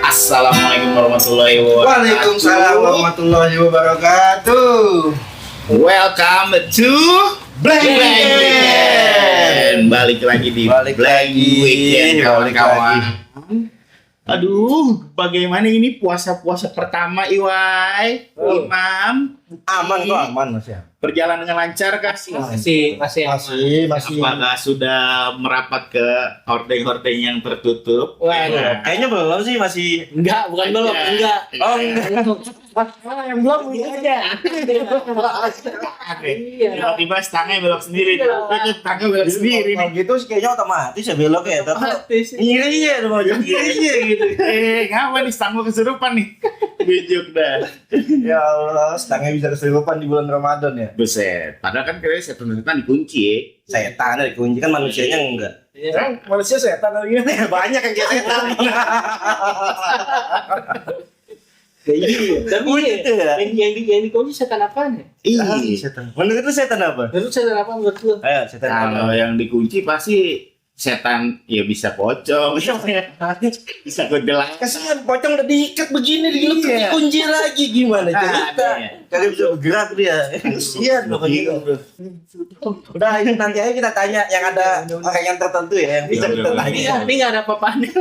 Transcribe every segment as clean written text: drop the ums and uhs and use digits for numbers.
Assalamualaikum warahmatullahi wabarakatuh. Waalaikumsalam warahmatullahi wabarakatuh. Welcome to Blank Weekend. Balik lagi di Blank Weekend, kawan-kawan. Aduh, bagaimana ini puasa-puasa pertama Iwai? Imam? Aman kok, aman Mas ya. Berjalan dengan lancar kah? Masih. Apakah sudah merapat ke hordeng-hordeng yang tertutup? Waduh. Kayaknya belum sih, masih. Enggak, bukan belum, enggak. Oh, enggak. Yang belum ini aja. Iya. Tiba-tiba stangnya belok sendiri. Stangnya belok sendiri Kalau nih. gitu kayaknya otomatis ya belok ya. Tapi Otomatis. ngiri ya, mau ngiri gitu. Ngapa nih stang gua kesurupan nih? Bijuk dah. Ya Allah, stangnya bisa kesurupan di bulan Ramadan ya. Buset. Padahal kan kayaknya setan dikunci ya. Setan ada kunci kan manusianya enggak. Iya. Manusia setan lagi. Banyak yang kayak setan. Tapi Gitu ya. yang dikunci setan apaan ya? Iya. Setan. Menurut lu setan apa? Terus setan apa menurut lu? Ayo, setan Kalau apa? yang dikunci pasti setan ya bisa pocong, bisa kuntilanak. Kasihan pocong udah diikat begini dikunci lagi gimana cerita? Kagak bisa bergerak dia. Kasihan loh gitu. Udah ini nanti aja kita tanya yang ada orang yang tertentu ya yang bisa kita tanya. Iya, ini enggak ada apa-apanya.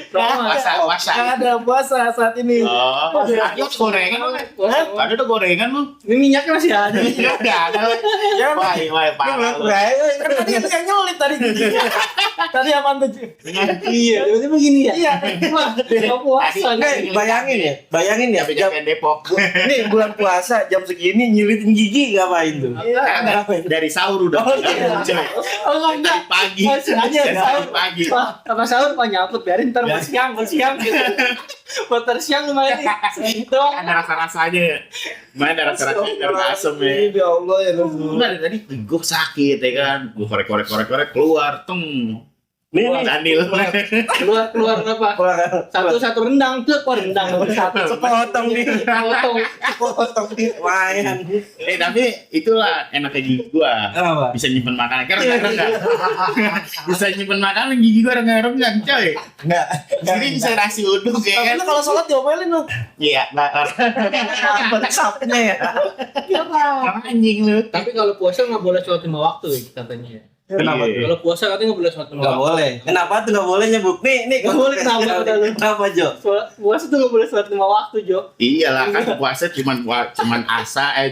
Puasa. Ada puasa saat ini. Oh, ada gorengan lu. Ada tuh gorengan lu. Ini minyaknya masih ada. Enggak ada. Wah, parah. Tadi kan nyolip tadi. Tadi apaan tuh? Iya, tiba-tiba begini ya. Iya. Wah, enggak puasa. Bayangin ya. Jangan Depok. Nih bulan puasa jam segini nyilitin gigi ngapain tuh? Dari sahur udah. Oh, iya. Oh, enggak. Pagi. Sengaja Dari sahur. pagi. Wah, apa sahur Pak nyaput biarin ntar buat siang gitu. Buat siang lumayan nih. Gitu. Ada rasa-rasanya ya. Mana ada rasa-rasanya dari asem ya. Ya Allah ya Rasul. Enggak dari tadi gue sakit ya kan. Gue korek keluar Nih Daniel. Keluar apa? Satu rendang tuh, rendang satu. Sepotong nih. Sepotong nih. Lumayan. Tapi itulah enaknya gigi gua. Apa? Bisa nyimpen makanan kan enggak. Bisa nyimpen makanan gigi gua renggang coy. Enggak. Jadi bisa nasi uduk ya kan. Kalau sholat diomelin lu. Iya, Sapnya ya. anjing lu. Tapi kalau puasa nggak boleh sholat 5 waktu ya katanya. Kenapa tuh? Kalau puasa katanya nggak boleh sholat 5 Enggak waktu. boleh. Kenapa tuh enggak boleh nyebut? Nih. Nggak boleh, kenapa, Jo? Puasa tuh nggak boleh sholat 5 waktu, Jo. Iyalah kan puasa cuman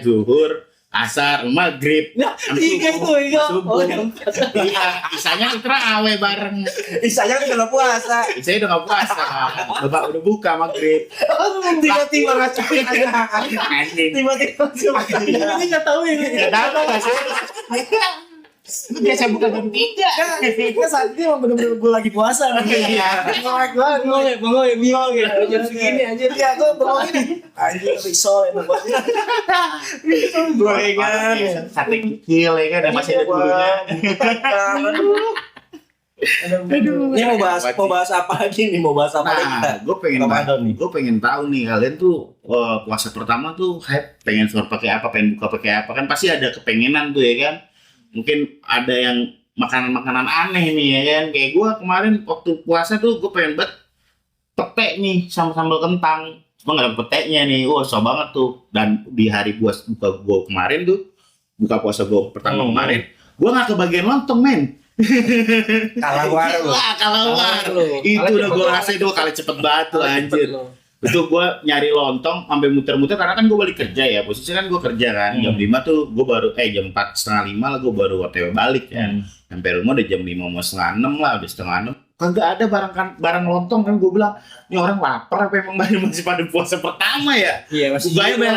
zuhur, asar, maghrib. Nah, tiga itu ya. subuh. Iya, isanya kan terawih bareng. Isanya kan kalau puasa. Isanya udah nggak puasa. Bapak udah buka maghrib. Tiba-tiba ngacuin Anjing. Tiba-tiba Ini nggak tahu ini. Nggak tahu nggak sih? Biasa buka jam 3. Kan saat ini emang bener-bener gue lagi puasa. Iya. Bengong ya, bingung ya. Jam segini aja. Iya, gue bengong ini. Anjir, risol enak banget. Gorengan. Sate kikil ya kan, masih ada bulunya. Ini mau bahas apa lagi nih? Mau bahas apa lagi kita? Nah, gue pengen tahu nih kalian tuh puasa pertama tuh hype pengen suara pakai apa, pengen buka pakai apa, kan pasti ada kepengenan tuh ya kan. Mungkin ada yang makanan-makanan aneh nih ya kan. Kayak gue kemarin waktu puasa tuh gue pengen banget pete nih sama sambal kentang. Cuma gak ada petenya nih. Wah, susah banget tuh. Dan di hari buka gue kemarin tuh, buka puasa gue pertama kemarin, gue gak kebagian lontong men. Kalah waru. Kalau itu udah gue rasain 2 kali cepet banget tuh anjir. Itu gue nyari lontong sampai muter-muter karena kan gue balik kerja ya. Posisinya kan gue kerja kan jam 5 tuh gue baru jam 4:30 lah gue baru OTW balik ya. Sampai rumah udah jam 5 mau 5:30 lah, udah 5:30. Kagak ada barang lontong kan. Gue bilang ini orang lapar apa emang masih pada puasa pertama ya. Iya, masih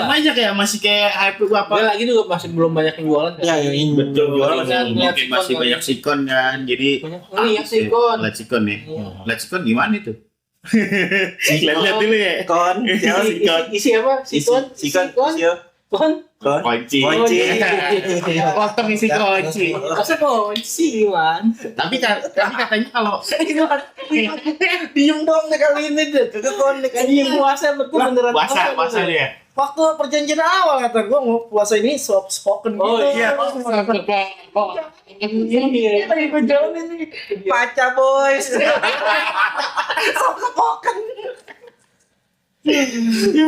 banyak ya, masih kayak hype apa. Dia lagi juga masih belum banyak yang jualan. Ya, ini Betul, Jualan mungkin masih sikon banyak sikon kan. Jadi Lihat sikon. lihat sikon nih. Iya. Lihat sikon gimana itu? Lihat dulu ya. Kon, Isi apa? Sikon. Kon. Kunci. Lontong isi kunci. Masa kunci gimana? Tapi katanya kalau diem dong deh kali ini deh. Kagak kon deh kali ini. Puasa betul beneran. puasa dia. waktu perjanjian awal kata gue mau puasa ini soft spoken gitu. Oh iya. Iya, lagi gue jalan ini. Paca boys. Soft spoken.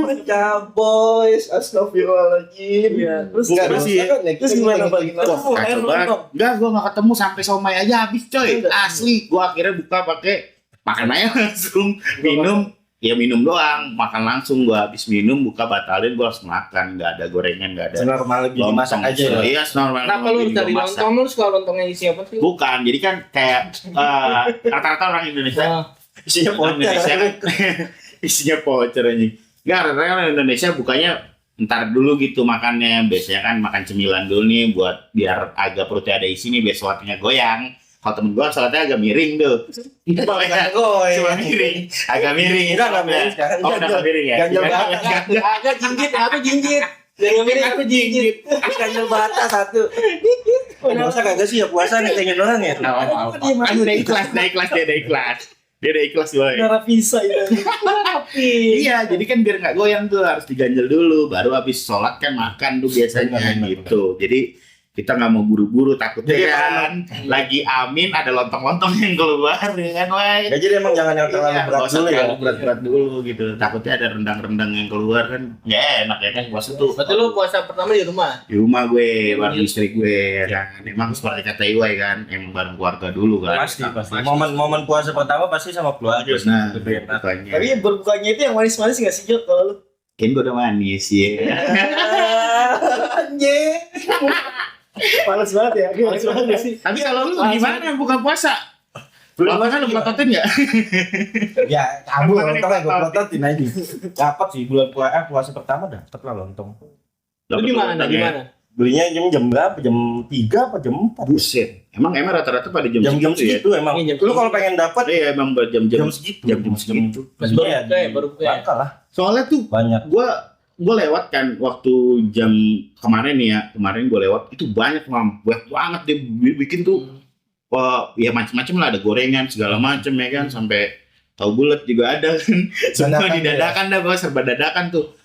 Paca boys. Astagfirullahaladzim. Iya. Terus Enggak terus sih. terus gimana Bang? Kacau banget. Enggak, gue gak ketemu sampai somai aja habis coy. Asli, gue akhirnya buka pakai makan aja langsung, minum. Ya minum doang, makan langsung. Gue habis minum, buka batalin, gue langsung makan. Gak ada gorengan, gak ada. Normal lebih dimasak aja ya. Iya, normal. Kenapa lu cari lontong? Lu suka lontongnya isi apa sih? Bukan, jadi kan kayak rata-rata orang Indonesia. Isinya Orang Indonesia kan isinya voucher anjing. Enggak, rata-rata orang Indonesia bukanya ntar dulu gitu makannya. Biasanya kan makan cemilan dulu nih buat biar agak perutnya ada isi nih, biar sholatnya goyang. Kalau temen gua sholatnya agak miring tuh. Cuma miring, agak miring. Enggak miring sekarang. Oh, udah miring ya. Ganjel banget. Agak jinjit, apa jinjit? Jangan miring aku jinjit. Ganjel bata satu. Puasa kagak sih ya puasa nih pengen orang ya. Kan udah ikhlas, dia ikhlas. Dia udah ikhlas boy. Narapisa itu. Iya, jadi kan biar nggak goyang tuh harus diganjel dulu, baru habis sholat kan makan tuh biasanya gitu. Jadi kita nggak mau buru-buru, takutnya kan lagi amin ada lontong-lontong yang keluar ya kan, Wai. Ya jadi emang jangan yang terlalu Iya, berat nggak usah dulu ya. terlalu berat-berat dulu gitu. Takutnya ada rendang-rendang yang keluar kan, ya enak ya kan puasa tuh. Berarti lu puasa pertama di rumah? Di rumah gue, bareng istri gue, ya kan. Emang seperti kata Iwai kan, emang bareng keluarga dulu kan. Pasti. Momen puasa pertama pasti sama keluarga. Nah, Tapi bukannya. berbukanya itu yang manis-manis nggak sih Jok kalau lu? Kan gue udah manis ya. Anjing. Panas banget ya. Panas banget sih. Tapi kalau lu gimana buka puasa? Belum kan lu plototin nggak? Ya, kamu lontong yang gue plototin aja. Dapat sih bulan puasa pertama dapat lah lontong. Lu gimana? Belinya jam berapa? Jam 3 apa jam 4? Buset. Emang rata-rata pada jam Jam-jam segitu ya? segitu emang. Iya, jam Lu kalau pengen dapat Iya emang jam-jam segitu. jam-jam segitu. Pas Iya, baru buka ya? Bangka lah. Soalnya tuh Banyak. gue lewat kan waktu jam kemarin nih ya, kemarin gue lewat itu banyak banget dia bikin tuh. Wah, ya macam-macam lah, ada gorengan segala macam ya kan, sampai tahu bulat juga ada kan. Semua Dadakan didadakan dah, bos, serba dadakan tuh.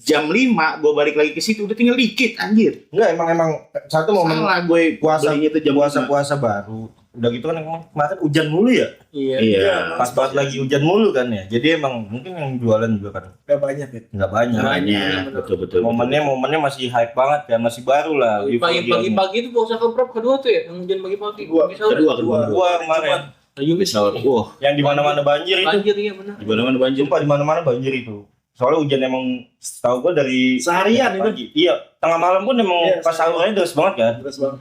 Jam 5 gue balik lagi ke situ udah tinggal dikit anjir. Enggak, emang satu momen Salah gue puasa belinya tuh jam puasa baru. Udah gitu kan emang kemarin hujan mulu ya. Iya. Pas banget lagi hujan mulu kan ya. Jadi emang mungkin yang jualan juga kan Gak banyak ya. nggak banyak. Banyak, betul. Momennya masih hype banget kan, masih baru lah. Pagi-pagi itu puasa keberapa? Kedua tuh ya? Yang hujan pagi-pagi. Kedua. Gua kemarin Wah, yang di mana-mana banjir itu. Banjir iya benar. di mana-mana banjir. Sumpah di mana-mana banjir itu. Soalnya hujan emang setahu gua dari Seharian itu. pagi. Iya, tengah malam pun emang Iya, pas sahurnya deras banget kan. Terus bang.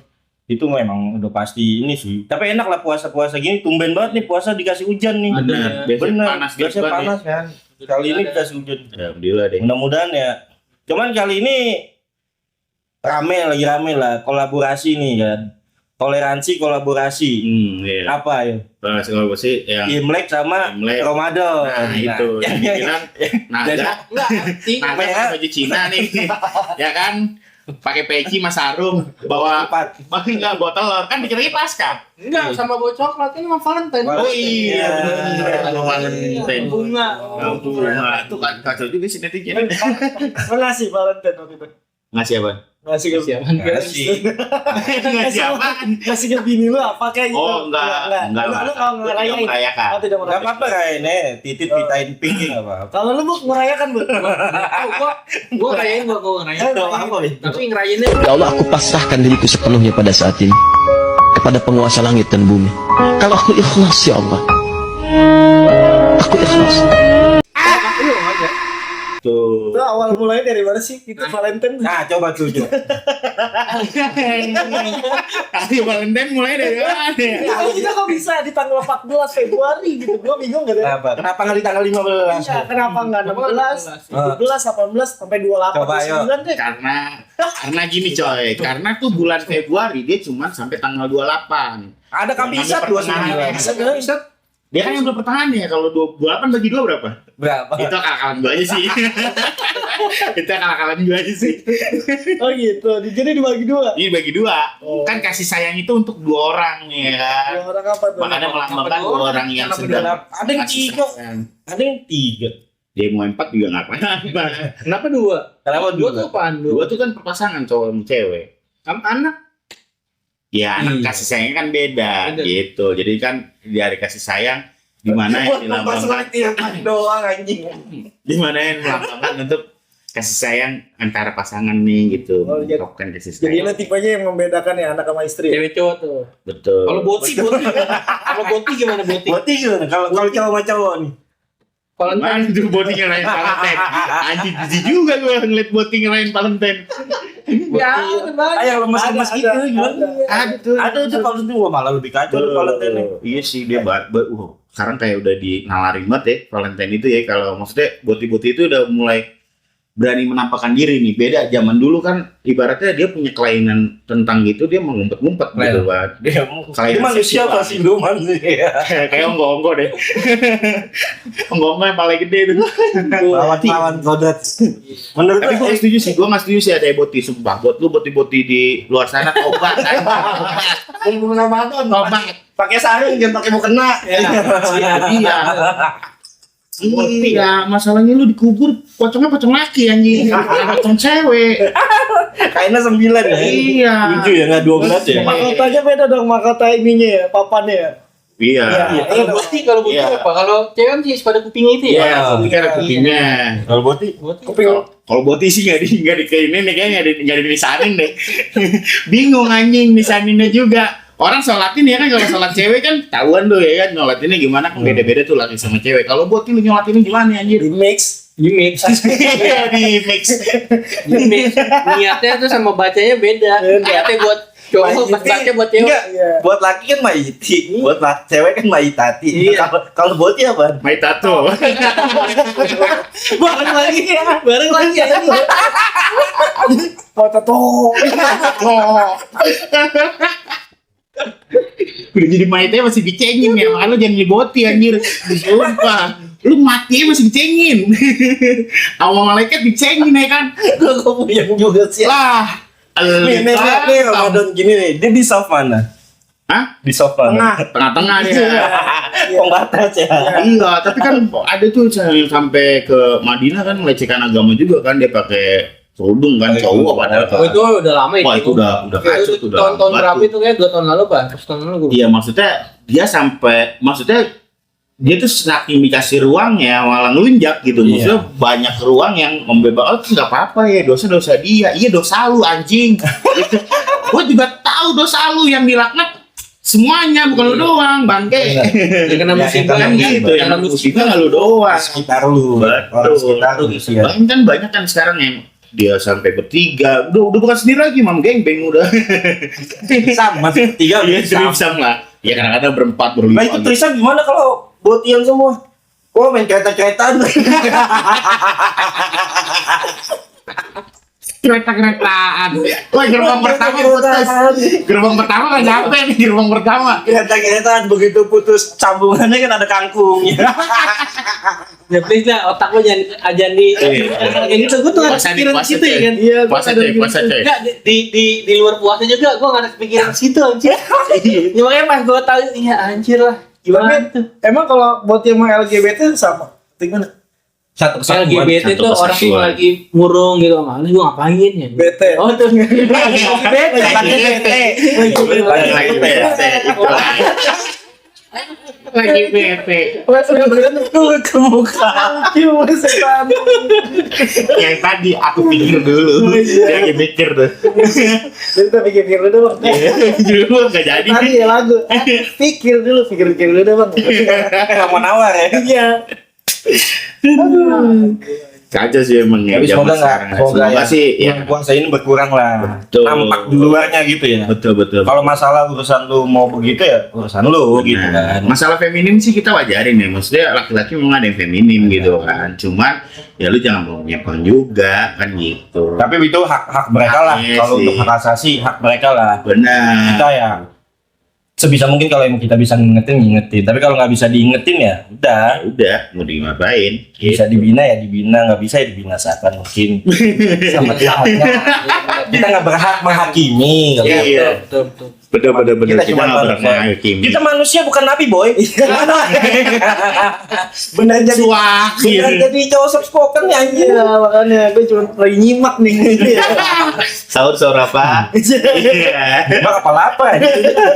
Itu memang udah pasti ini sih. Tapi enak lah puasa-puasa gini, tumben banget nih puasa dikasih hujan nih. Benar, biasanya Bener, panas gitu biasanya banget. panas kan. Kali ini dikasih hujan. Alhamdulillah deh. Mudah-mudahan ya. Cuman kali ini lagi rame lah kolaborasi nih kan. Toleransi kolaborasi. Iya. Apa ya? Bahas kalau sih yang Imlek sama Imlek. Ramadan. Nah, itu yang bilang naga naga baju Cina nih. Ya kan? Pakai peci mas sarung, bawa Empat. enggak bawa telur, kan dikira Pasca. Enggak, sama bawa coklat ini sama Valentine. Oh, iya, bener. Valentine. Bunga. Bunga. Itu kan kacau juga sih netizen. Makasih Valentine waktu itu. Ngasih apa? Ngasih ke Kasih. Ngasih apa? Ngasih ke bini lu apa kayak gitu. Oh, enggak lah. Lu kalau ngerayain. Merayakan. Oh, tidak Gak merayakan. apa-apa kayaknya, titit pitain pink gak apa-apa. Kalau lu mau merayakan, Bu. Gua ngerayain gua ngerayain. Gak apa-apa. Tapi ngerayainnya Ya Allah, aku pasrahkan diriku sepenuhnya pada saat ini kepada penguasa langit dan bumi. Kalau aku ikhlas ya Allah, aku ikhlas. Tuh. Itu awal mulai dari mana sih? Itu Valentine. Nah, coba tuh, Jo. Hari Valentine mulai dari mana ya? Ya, kita kok bisa di tanggal 14 Februari gitu. Gua bingung gak ya? Kenapa nggak di tanggal 15? Iya, kenapa enggak 16, 17, 18 sampai 28 Coba, ayo. 29 deh. Karena gini coy, karena tuh bulan Februari dia cuma sampai tanggal 28. Ada kabisat Bisa 29. bisa. Dia kan yang udah pertengahan ya, kalau 28 bagi 2 berapa? Berapa? Itu akal-akalan gue aja sih. Itu akal-akalan gue aja sih. Oh gitu. Jadi dibagi dua. Ini bagi 2. Oh. Kan kasih sayang itu untuk 2 orang ya kan. Dua orang apa tuh? Makanya melambangkan 2 orang yang sedang Ada yang kasih 3. sayang. Ada yang 3. Dia mau 4 juga nggak apa-apa. Kenapa 2? Kenapa Dua dua? tuh apaan? Dua tuh kan perpasangan cowok sama cewek. Anak. Ya anak Iya. kasih sayangnya kan beda Beda. gitu. Jadi kan di hari kasih sayang gimana yang dilambangkan, doang anjing. gimana yang melambangkan untuk kasih sayang antara pasangan nih gitu. Oh, jadi- Mengungkapkan kasih Jadi sayang. lo tipenya yang membedakan ya anak sama istri. Cewek cowok tuh. Betul. Kalau boti. Kalau boti gimana boti? Boti gimana? Kalau cowok sama cowok nih. Kalau Mana tuh boti ngerayain Valentine? Anjing jijik juga gue ngeliat boti ngerayain Valentine. ya, Yang lemes-lemes Ada, gitu ada. gimana? Ada tuh. Ada tuh Valentine gua malah lebih kacau tuh Valentine. Iya sih dia sekarang kayak udah di ngalarin banget ya Valentine itu ya. Kalau maksudnya boti-boti itu udah mulai berani menampakkan diri nih. Beda zaman dulu kan ibaratnya dia punya kelainan tentang gitu, dia mengumpet-ngumpet gitu kan. Dia manusia seksual. pasti luman sih. Kayak onggo-onggo deh. Onggo-onggo yang paling gede itu. Lawan kodrat. Menurut Tapi gue gua, gak setuju sih, gue gak setuju sih ada boti, sumpah. Buat lu boti-boti di luar sana, tobat. belum pernah nonton. Tobat. Pakai sarung jangan pakai mukena. Iya. Iya, masalahnya lu dikubur, pocongnya pocong laki anjing. Pocong cewek. Kayaknya 9 ya. Iya. 7 ya, enggak 12 ya. Mahkotanya beda dong, mahkota ininya ya, papannya ya. Iya. Iya. kalau boti Iya. apa? Kalau cewek kan sih pada kuping itu ya. Iya, kupingnya ada kupingnya. Kalau boti Boti. Kalau boti sih nggak di kayak ini nih, kayaknya nggak di nisanin deh. Bingung anjing nisaninnya juga. Orang sholatin ya kan, kalau sholat cewek kan tahuan tuh ya kan nyolatinnya gimana kan beda-beda tuh laki sama cewek. Kalau boti lu nyolatinnya gimana anjir? Di mix. Gimik. Iya di mix. Gimik. Niatnya tuh sama bacanya beda. Niatnya buat cowok, pas baca buat cewek. enggak. Iya. Buat laki kan maiti, buat cewek kan maitati. Iya. Kalau boti apa? Mai tato. Bareng lagi ya. Foto tuh. Udah jadi maitnya masih dicengin ya, makanya lu jangan jadi boti anjir. Sumpah. Lu mati masih dicengin. Sama malaikat dicengin ya kan. Kok puyeng juga sih. Lah. Nih Ramadan gini nih, dia di soft mana? Hah? Di soft mana? Tengah-tengah dia. Pembatas ya. Iya, tapi kan ada tuh yang sampai ke Madinah kan melecehkan agama juga kan, dia pakai kerudung kan, cowok padahal. Oh itu udah lama itu. Wah, itu udah kacau tuh, udah Tahun-tahun lama berapa tuh. itu kayak 2 tahun lalu Pak? Tahun lalu gue. Iya, maksudnya dia tuh saking dikasih ruangnya malah ngelunjak gitu. Maksudnya banyak ruang yang membebas. Oh, nggak apa-apa ya, dosa-dosa dia. Iya, dosa lu anjing. Gitu. Gue juga tahu dosa lu yang dilaknat semuanya, bukan lu doang, bangke. Ya kena musibah Kan kan gitu, yang musibah nggak lu doang. Sekitar lu. Betul. Orang sekitar lu sih ya. Bahkan kan banyak kan sekarang yang dia sampai bertiga, udah bukan sendiri lagi, mam geng udah. Sama tiga Iya, bisa. trisam lah. Ya kadang-kadang berempat berlima. Nah itu Trisam gimana kalau botian semua? Oh main kereta-keretaan. Kereta-keretaan. Wah, gerbang pertama putus. Gerbang pertama kan nyampe nih, gerbang pertama. Kereta-keretaan begitu putus sambungannya kan ada kangkung. Ya please lah, otak lo jangan di yang itu gue tuh nggak ada Puasa nih, pikiran puasa, situ ya coy. kan. Iya, Puasa coy, puasa coy. Enggak di luar puasa juga gue nggak ada pikiran situ anjir. Ya makanya pas gue tahu iya anjir lah. Gimana tuh? Emang kalau buat yang LGBT sama? Gimana? Satu LGBT satu tuh orang yang kesatuan. lagi murung gitu, mana gue ngapain ya? Bete. Oh tuh. Bete. Lagi bete. Lagi bete. Ke muka. Cuma setan. Yang tadi aku pikir dulu. Dia lagi mikir tuh. Jadi kita pikir dulu bang. Dulu nggak jadi. Tadi ya lagu. Pikir dulu dulu deh bang. Nggak mau nawar ya. Iya. Kacau sih emang ya. Tapi zaman semoga nggak, sekarang. semoga Semoga ya. sih ya. Puasa ini berkurang lah. Betul. Nampak di luarnya gitu ya. Betul. Kalau masalah urusan lu mau begitu ya urusan lu gitu Nah, kan. masalah feminim sih kita wajarin ya. Maksudnya laki-laki memang ada yang feminim gitu kan. Cuman ya lu jangan mau nyepang juga kan gitu. Tapi itu hak mereka lah. Iya Kalau sih. untuk hak asasi hak mereka lah. Benar. Kita ya sebisa mungkin kalau yang kita bisa ngingetin. Tapi kalau nggak bisa diingetin ya udah. Udah, mau diapain? Bisa dibina ya dibina, nggak bisa ya dibinasakan mungkin. Sama Tuhannya. Kita nggak berhak menghakimi. Iya. Bener. Kita cuma nggak manusia. pernah hakim. Kita manusia bukan nabi boy. Benar jadi benar jadi cowok soft spoken ya anjir. Iya, makanya gue cuma lagi nyimak nih. Sahur apa? Iya. Mak apa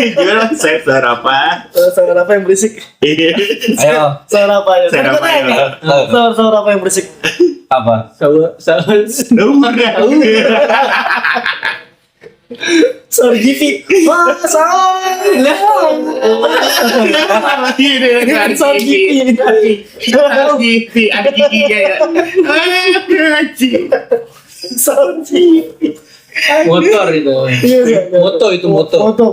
Gimana? Sahur apa? Sahur apa yang berisik? Ayo Sahur apa ya? Sahur apa ya? Sahur apa yang berisik? apa? Sahur Sahur Givi. Wah, sahur. Sahur Givi. Ada giginya ya. Sahur Givi. motor itu. Moto itu moto. Moto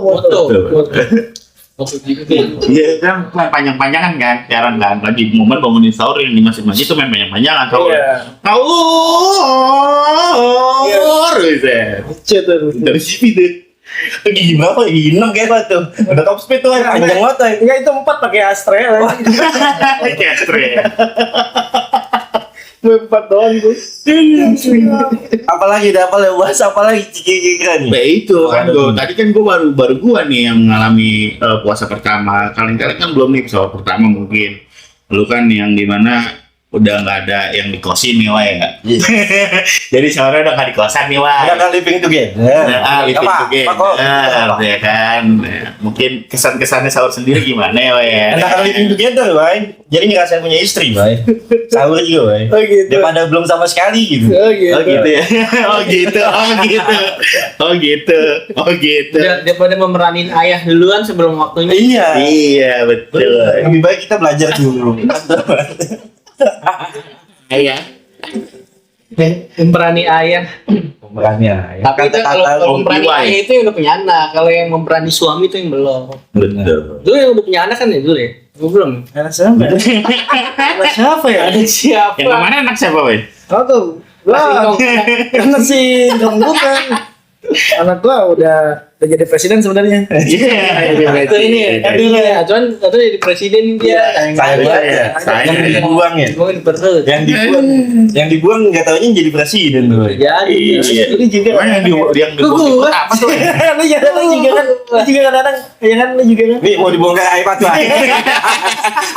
gitu. Iya kan panjang-panjangan kan, jarang kan. Lagi momen bangunin sahur yang di masjid-masjid tuh main panjang-panjangan sahur. Sahur, gitu. Dari sini deh. Gigi berapa? Gigi 6 kayak tuh. Udah top speed tuh panjang banget. Enggak, itu 4 pakai Astra. Catre. Gue 4 doang gue. Apalagi dah bahas apalagi gigi kan. Ya itu kan tuh. Tadi kan gue baru gua nih yang mengalami puasa pertama. Kalian kan belum nih puasa pertama mungkin. Lu kan yang dimana udah nggak ada yang di kosin nih Wah ya. Jadi sahurnya udah nggak di kosan nih Wah. Udah kan living together. Living Apa? together ya kan. Mungkin kesan-kesannya sahur sendiri gimana ya Wah ya. Enak kan living together, Bay. Jadi ngerasain punya istri, Bay. Sahur juga, Bay. Oh gitu. Daripada belum sama sekali gitu. Oh gitu. Oh gitu ya. Oh gitu. Daripada memeranin ayah duluan sebelum waktunya. Iya. Iya betul. Lebih baik kita belajar dulu. Iya. Memperani ayah. Pemerannya. Tapi itu kalau memperani DIY. ayah itu yang udah punya anak. Kalau yang memperani suami itu yang belum. Betul. Dulu yang udah punya anak kan ya dulu ya? Gue belum. Anak siapa? Anak siapa ya? Ada siapa? Yang kemana anak siapa Wei? Kau tuh. Wah, anak si Dong bukan. Anak gua udah jadi presiden sebenarnya. Iya. Itu ini dulu ya. Cuman itu jadi presiden dia. Yang dibuang ya. Gue perlu. Yang dibuang nggak taunya jadi presiden tuh. Jadi Ini juga. Mana yang Gua. apa tuh? Lu juga kan. Lu juga kan anak. Ya kan lu juga kan. Nih mau dibongkar air tuh.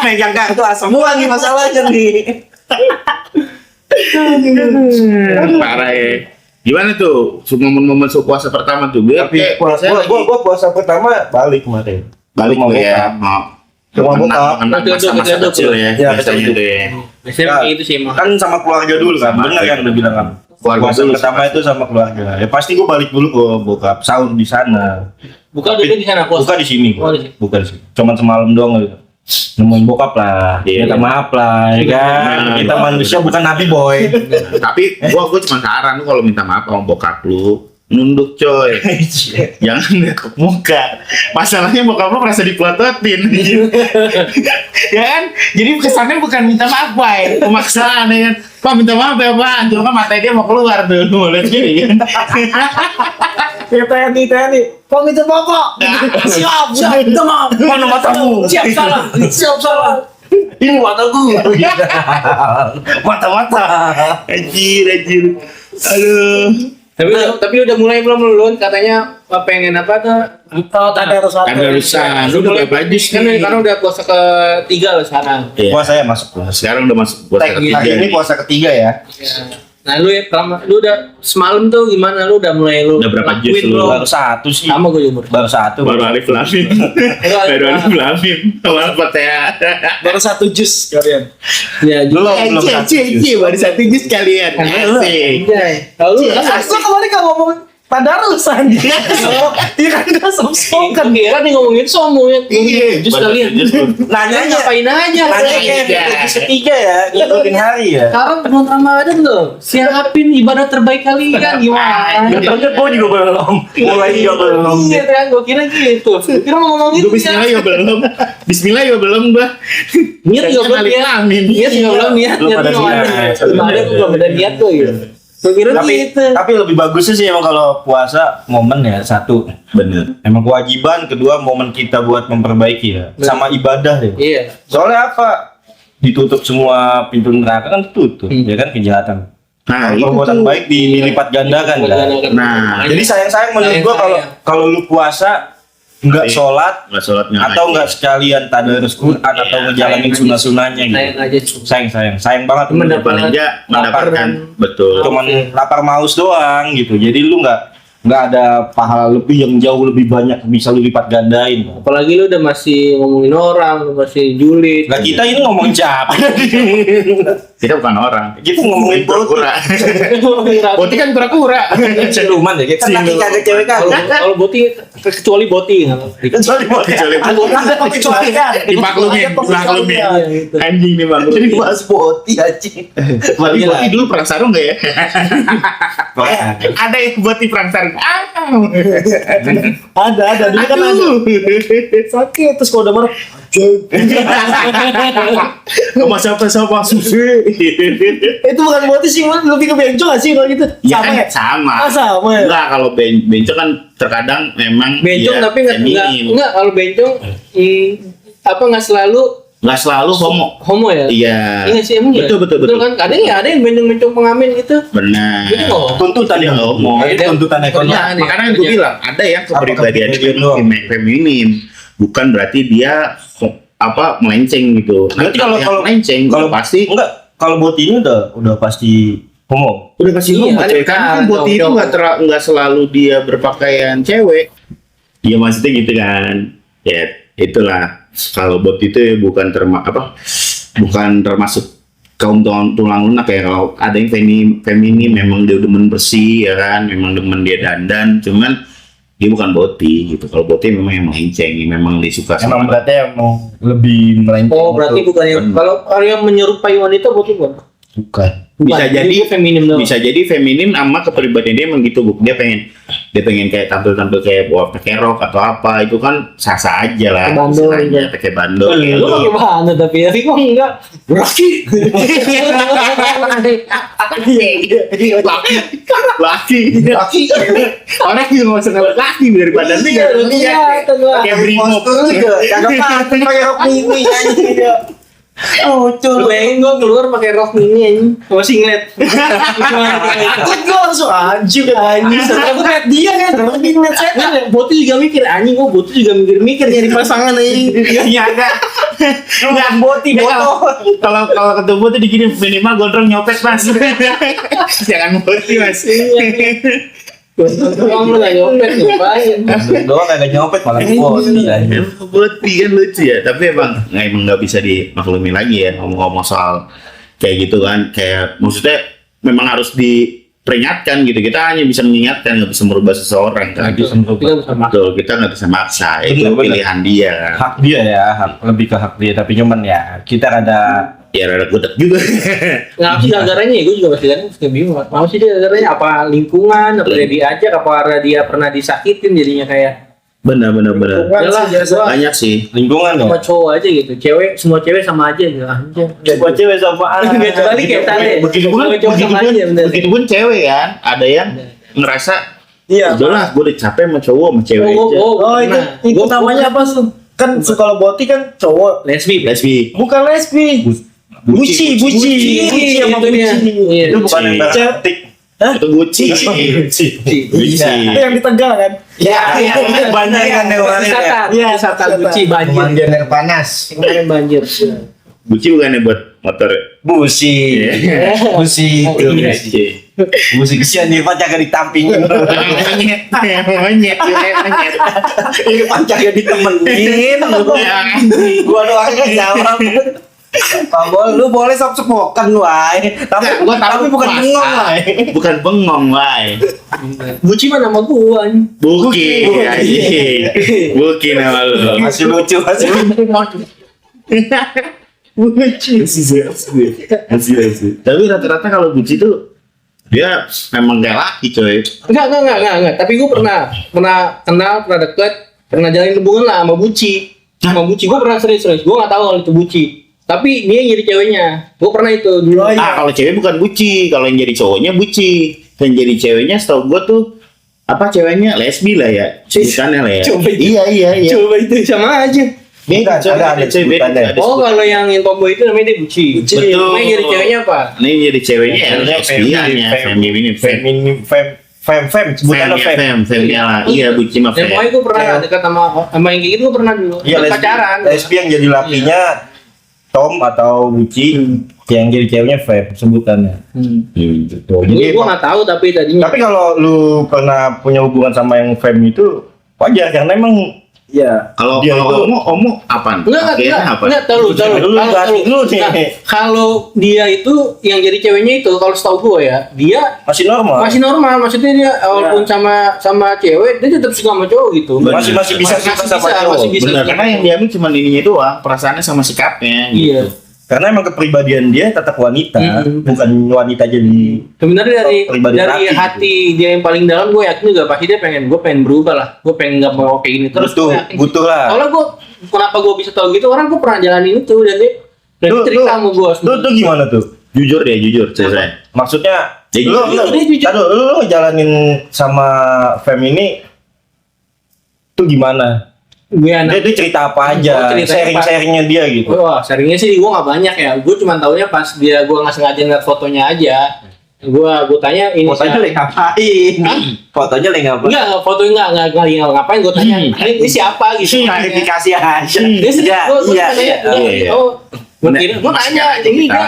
Megang kartu semua nih masalahnya nih. Parah ya. Gimana tuh momen-momen puasa pertama tuh? Tapi gua puasa pertama balik kemarin. Balik mau lu ya. Cuma buka. Anak masa-masa kecil ya. Ya, Biasanya betul. tuh ya. Biasanya kayak itu sih emang. Kan sama keluarga dulu kan, bener kan udah bilang kan. Keluarga Puasa dulu pertama sama. itu sama keluarga. Ya pasti gua balik dulu ke bokap sahur di sana. Buka dulu di sana puasa. Buka di sini. Oh, di sini. Buka di sini. Cuman semalam doang gitu. Nemuin bokap lah, Iya. minta maaf lah, ya kan? Kita manusia bukan nabi boy. Tapi gua cuma saran lu kalau minta maaf sama bokap lu, nunduk coy. Jangan lihat ke muka. Masalahnya bokap lu merasa dipelototin. Ya kan? Jadi kesannya bukan minta maaf, Bay. Pemaksaan ya kan. Pak minta maaf ya, Pak. Cuma kan matanya dia mau keluar tuh. Lu lihat gini kan. Ya TNI. Kok minta bapak? Siap. Minta maaf. Mana matamu? Siap salah. Ini mataku. Mata-mata. Anjir. Aduh. Tapi udah mulai belum lu katanya pengen apa tuh? Tadarusan. Lu udah bajis Kan nih. karena udah puasa ketiga lo sekarang. Iya. Puasa ya masuk puasa. Sekarang udah masuk puasa ketiga. Ini puasa ketiga ya. Nah lu ya lu udah semalam tuh gimana lu udah mulai lu Udah berapa jus lakuin lu? belum? Baru satu sih. Sama gue umur. Baru satu. Baru alif lamim. Baru alif lamim. Awal ya. Baru 1 jus kalian. Ya Belum satu. Baru satu jus kalian. Asik. Lalu Lu kemarin gak ngomong tadarusan. Iya kan gak kan kira nih ngomongin somo ya. Iya, Jus kalian. Nanya Ngapain aja? Nanya ketiga ya. Ngikutin hari ya. Sekarang bulan Ramadan loh. Siapin ibadah terbaik kalian gimana? Ternyata gue juga belum. Mulai juga belum. Iya kan, gue kira gitu. Kira mau ngomong Gue gitu bismillah ya belum. Bismillah ya belum gua. Niat juga belum Alif niat. lamim. Niat juga belum niat. Belum ada Niat niat. belum ada. Belum ada niat tuh ya. Gue kira Tapi gitu. lebih bagusnya sih emang kalau puasa momen ya satu. Bener. Emang kewajiban, kedua momen kita buat memperbaiki ya. Sama ibadah deh. Iya. Soalnya apa? Ditutup semua pintu neraka kan tutup, ya kan kejahatan. Nah, Kalau itu perbuatan tuh. baik dilipat gandakan kan. Nah, Jadi sayang menurut gua kalau lu puasa nggak sholat nggak sholat nggak atau ngaji. nggak sekalian tadarus Quran atau ngejalanin sunah-sunahnya gitu. Sayang aja. Sayang banget. Paling nggak mendapatkan betul. Cuman lapar maus doang gitu. Jadi lu nggak ada pahala lebih yang jauh lebih banyak bisa lu lipat gandain. Apalagi lu udah masih ngomongin orang, lu masih julid. Nah kita ini ngomongin siapa? Kita bukan orang. Kita ngomongin Kura-kura. Boti kan kura-kura. siluman ya kita. Kan laki kagak cewek Kalau kagak. kalau boti kecuali boti nggak apa. Kecuali Kecuali Kecuali kan. dimaklumin. Anjing nih bang. Jadi bahas boti anjing. Boti dulu perang sarung nggak ya? Ada yang boti perang sarung. Ada dulu kan ada. Sakit terus kalau udah marah. Sama siapa susi. Itu bukan motif sih, lebih ke bencong gak sih kalau gitu? Ya Sama kan ya? sama. Ah, sama ya? Enggak, kalau bencong kan terkadang memang Bencong dia tapi feminim. enggak kalau bencong apa nggak selalu Nggak selalu homo ya? Iya. Iya sih emang ya? Betul. kan ada yang bencong pengamen gitu. Benar. Itu nggak Tuntutan Dia yang ngomong. Ini tuntutan ekonomi. Kerjaan ya, Makanya gue kerjaan. bilang ada yang kepribadian kepribadian doang? feminim, bukan berarti dia melenceng gitu. Berarti kalau- yang kalau- melenceng Kalau pasti enggak, kalau boti ini udah pasti homo. udah kasih Iya, ngomong ada cewek kan kan, boti itu cowok. nggak selalu dia berpakaian cewek. Ya maksudnya gitu kan. Ya itulah kalau boti itu bukan termasuk kaum tulang lunak ya. Kalau ada yang feminim memang dia demen bersih ya kan, memang demen dia dandan, cuman dia bukan boti gitu. Kalau boti memang yang melenceng, memang disuka Emang sama berarti emang lebih melenceng. Oh berarti untuk- bukan yang kalau yang menyerupai wanita berarti bukan. bukan. bisa Bukan, jadi dia feminim doang. bisa jadi feminim sama kepribadian dia emang gitu Bu. Dia pengen kayak tampil kayak pakai rok atau apa, itu kan sah-sah aja lah Pakai bandol istilahnya, gitu. pakai bandol kayak Lu lu. pakai bahan tapi ya kok enggak. Berarti. laki orang yang nggak usah ngeliat laki dari badan dia Iya, nggak lihat kelihatan, Bang. kayak brimob Kagak pantas pakai rok mini anjing. Lucu lu. Bayangin gua keluar pakai rok mini anjing. Sama singlet. Gue langsung anjing ngeliat dia kan. Ngeliat saya. Nah, Boti juga mikir anjing, gua Boti juga mikir nyari pasangan anjing. nyada nggak Boti foto kalau ketemu tuh dikirim minimal gondrong nyopet mas jangan boti mas Kamu nggak nyopet ngapain? Doang kagak nyopet malah boti anjing. Emang boti kan lucu ya, tapi emang nggak bisa dimaklumi lagi ya ngomong-ngomong soal kayak gitu kan. Kayak maksudnya memang harus diperingatkan gitu. Kita hanya bisa mengingatkan, nggak bisa merubah seseorang kan. Kita bisa makan. Betul, kita nggak bisa maksa. Itu Bener, bener. pilihan dia kan. Hak dia ya, lebih ke hak dia. Tapi cuman ya kita ada Ya rada gudeg juga. Nggak sih gara-garanya ya, gue juga masih bingung. Mau sih dia gara-garanya apa lingkungan, apa dia diajak, apa karena dia pernah disakitin jadinya kayak benar. Yalah, Banyak sih. lingkungan sama ya. cowok aja gitu. Semua cewek sama aja gitu. Anjir. Coba cewek sama Nggak kebalik ya tadi. Sama aja bener. Begitupun cewek kan, ada yang ngerasa Iya. udahlah gue udah capek sama cowok sama cewek aja. Oh itu namanya apa tuh? Kan kalau boti kan cowok. lesbi. Lesbi. Bukan lesbi. Buci sama Itu dia. buci. Iya. Itu bukan yang Cewek. berarti. Itu Gucci. Buci. Gucci. Itu yang di Tegal kan? Ya, banyak kan yang kemarin ya. Wisata. Iya, Wisata wisata. Buci banjir. Pemandian air panas. Kemarin banjir. Gucci bukannya buat motor. Busi. Busi. Gucci. Busi kesian dia pacar ditampingin. Monyet. Ini pacarnya ditemenin. Gua doang yang jawab. Pabol, lu boleh sok-sokan wai. Tapi bukan bengong wai. Bukan bengong, wai. Buci mah nama gua. Buki. Buki nama lu. Masih lucu, masih lucu. Tapi rata-rata kalau Gucci tuh dia memang kayak laki coy. Enggak. Tapi gua pernah kenal, pernah deket, pernah jalin hubungan lah sama Buci. Sama Buci gua pernah serius. Gua nggak tahu kalau itu Buci. tapi dia yang jadi ceweknya. Gue pernah itu dulu. Oh, iya. Kalau cewek bukan buci, kalau yang jadi cowoknya buci. Yang jadi ceweknya setahu gua tuh apa ceweknya lesbi lah ya. Sebutannya lah ya. Coba itu. Iya. Coba itu sama aja. Beda, ada sebutannya. Oh, kalau yang tomboy itu namanya dia buci. Betul. Namanya jadi ceweknya apa? Ini jadi ceweknya ya lesbiannya, Fem, sebutannya fem. femnya lah. Iya, buci mah Yang fem. pokoknya gue pernah dekat sama yang kayak gitu, gue pernah dulu. Iya, Pacaran. lesbian jadi lakinya Tom atau buci, yang jadi ceweknya fem sebutannya. Gitu. Jadi Gue nggak tahu tapi tadinya. tapi kalau lu pernah punya hubungan sama yang fem itu wajar karena emang Iya. Kalau Dia itu- homo apaan? Akhirnya apa? Enggak, tahu. Kalau dia itu yang jadi ceweknya itu, kalau setahu gue ya, dia masih normal. masih normal. Maksudnya dia walaupun sama cewek, dia tetap suka sama cowok gitu. Masih bisa suka sama cowok. masih bisa. Benar, karena yang diambil cuma ininya doang, perasaannya sama sikapnya. Iya. Gitu. Karena emang kepribadian dia tetap wanita, bukan wanita jadi Sebenarnya Pribadi dari laki, hati dia yang paling dalam, gue yakin juga pasti dia gue pengen berubah lah. Gue pengen nggak mau kayak gini terus. butuh lah. Soalnya kenapa gue bisa tahu gitu? Orang gue pernah jalanin itu dan dia cerita sama gue. Tuh gimana tuh? Jujur saya. Maksudnya Ya, lu ngejalanin sama fem ini tuh gimana? Dia cerita apa aja? Sharing-sharingnya dia gitu. Wah, sharingnya sih gue nggak banyak ya. Gue cuma taunya pas gue nggak sengaja ngeliat fotonya aja. Gue tanya ini. Fotonya lagi ngapain? Fotonya lagi ngapain? Enggak, fotonya nggak ngapain. Gue tanya ini siapa gitu. Klarifikasi aja. Dia sedih. Iya. Oh, gue nanya